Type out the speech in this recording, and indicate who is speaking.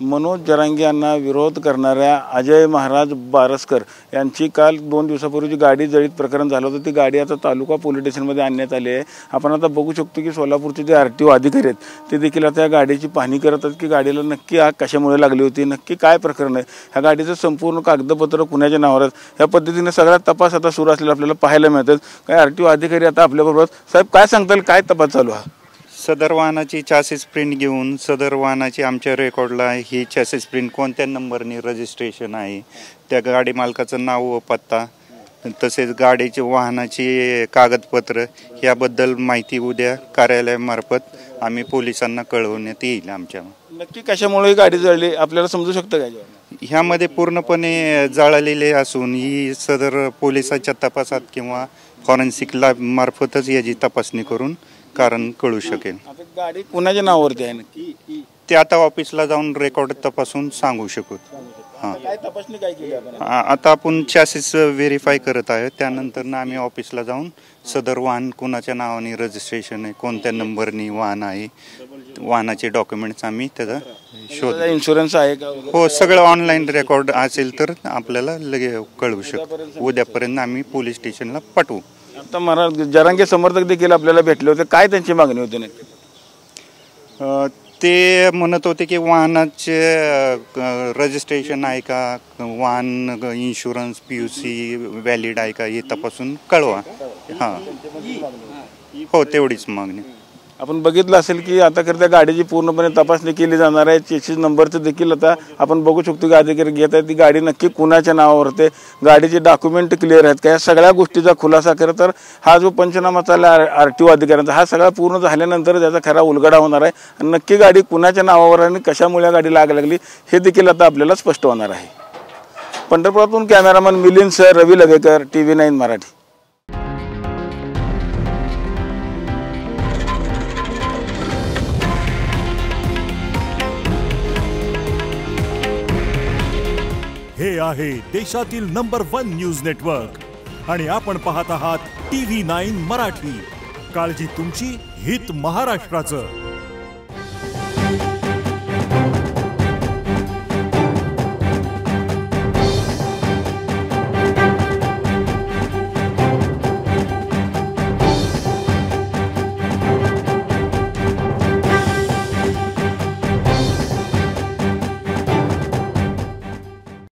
Speaker 1: मनोज जरांगे यांना विरोध करणाऱ्या अजय महाराज बारसकर यांची काल 2 दिवसापूर्वी जी गाडी जळीत प्रकरण झालं होतं ती गाडी आता तालुका पोलीस स्टेशनमध्ये आणण्यात आली आहे। आपण आता बघू शकतो की सोलापूरचे जे RTO अधिकारी आहेत ते देखील आता या गाडीची पाहणी करत आहेत की गाडीला नक्की आग कशामुळे लागली होती, नक्की काय प्रकरण आहे, ह्या गाडीचं संपूर्ण कागदपत्र कुणाच्या नावावर आहेत, ह्या पद्धतीने सगळा तपास आता सुरू असलेला आपल्याला पाहायला मिळतात। काय RTO अधिकारी आता आपल्याबरोबर साहेब काय सांगताल, काय तपास चालू आहे?
Speaker 2: सदर वाहनाची चॅसिस प्रिंट घेऊन सदर वाहनाची आमच्या रेकॉर्डला ही चॅसिस प्रिंट कोणत्या नंबरने रजिस्ट्रेशन आहे, त्या गाडी मालकाचं नाव व पत्ता, तसेच गाडीचे वाहनाची कागदपत्र याबद्दल माहिती उद्या कार्यालयामार्फत आम्ही पोलिसांना कळवण्यात येईल। आमच्या
Speaker 1: नक्की कशामुळे गाडी जळली आपल्याला समजू शकतं का?
Speaker 2: ह्यामध्ये पूर्णपणे जळलेले असून ही सदर पोलिसाच्या तपासात किंवा फॉरेन्सिक लॅब मार्फतच याची तपासणी करून कारण कळू शकेल।
Speaker 1: गाडी कुणाच्या नावावरती आहे नक्की
Speaker 2: ते आता ऑफिसला जाऊन रेकॉर्ड तपासून सांगू शकू।
Speaker 1: काय तपासणी काय केली आपण?
Speaker 2: आता आपण चॅसिस व्हेरीफाय करत आहे, त्यानंतर आम्ही ऑफिसला जाऊन सदर वाहन कुणाच्या नावाने रजिस्ट्रेशन आहे, कोणत्या नंबरनी वाहन आहे, वाहनाचे डॉक्युमेंट्स आम्ही त्याचा शोध,
Speaker 1: इन्शुरन्स आहे का?
Speaker 2: हो, सगळं ऑनलाईन रेकॉर्ड असेल तर आपल्याला लगे कळवू शकतो। उद्यापर्यंत आम्ही पोलीस स्टेशनला पाठवू।
Speaker 1: आता मला जरांगे समर्थक देखील आपल्याला भेटले होते, काय त्यांची मागणी होती नक्की?
Speaker 2: ते म्हणत होते की वाहनाचे रजिस्ट्रेशन आहे का, वाहन इन्शुरन्स PUC व्हॅलिड आहे का हे तपासून कळवा। हां, हो, तेवढीच मागणी।
Speaker 1: आपण बघितलं असेल की आता त्या गाडीची पूर्णपणे तपासणी केली जाणार आहे। चेसिस नंबरचं देखील आता आपण बघू शकतो की अधिकारी घेत आहेत ती गाडी नक्की कुणाच्या नावावर आहे, गाडीचे डॉक्युमेंट क्लिअर आहेत का, या सगळ्या गोष्टीचा खुलासा करत तर हा जो पंचनामा चालला RTO अधिकाऱ्यांचा हा सगळा पूर्ण झाल्यानंतर त्याचा खरा उलगडा होणार आहे आणि नक्की गाडी कुणाच्या नावावर आणि कशामुळे गाडीला आग लागली हे देखील आता आपल्याला स्पष्ट होणार आहे। पंढरपुरातून कॅमेरामन मिलिंद सर, रवी लगेकर, TV9 मराठी।
Speaker 3: हे आहे देशातील नंबर 1 न्यूज नेटवर्क आणि आपण पाहत आहात TV9 मराठी। काळजी तुमची, हित महाराष्ट्राचं।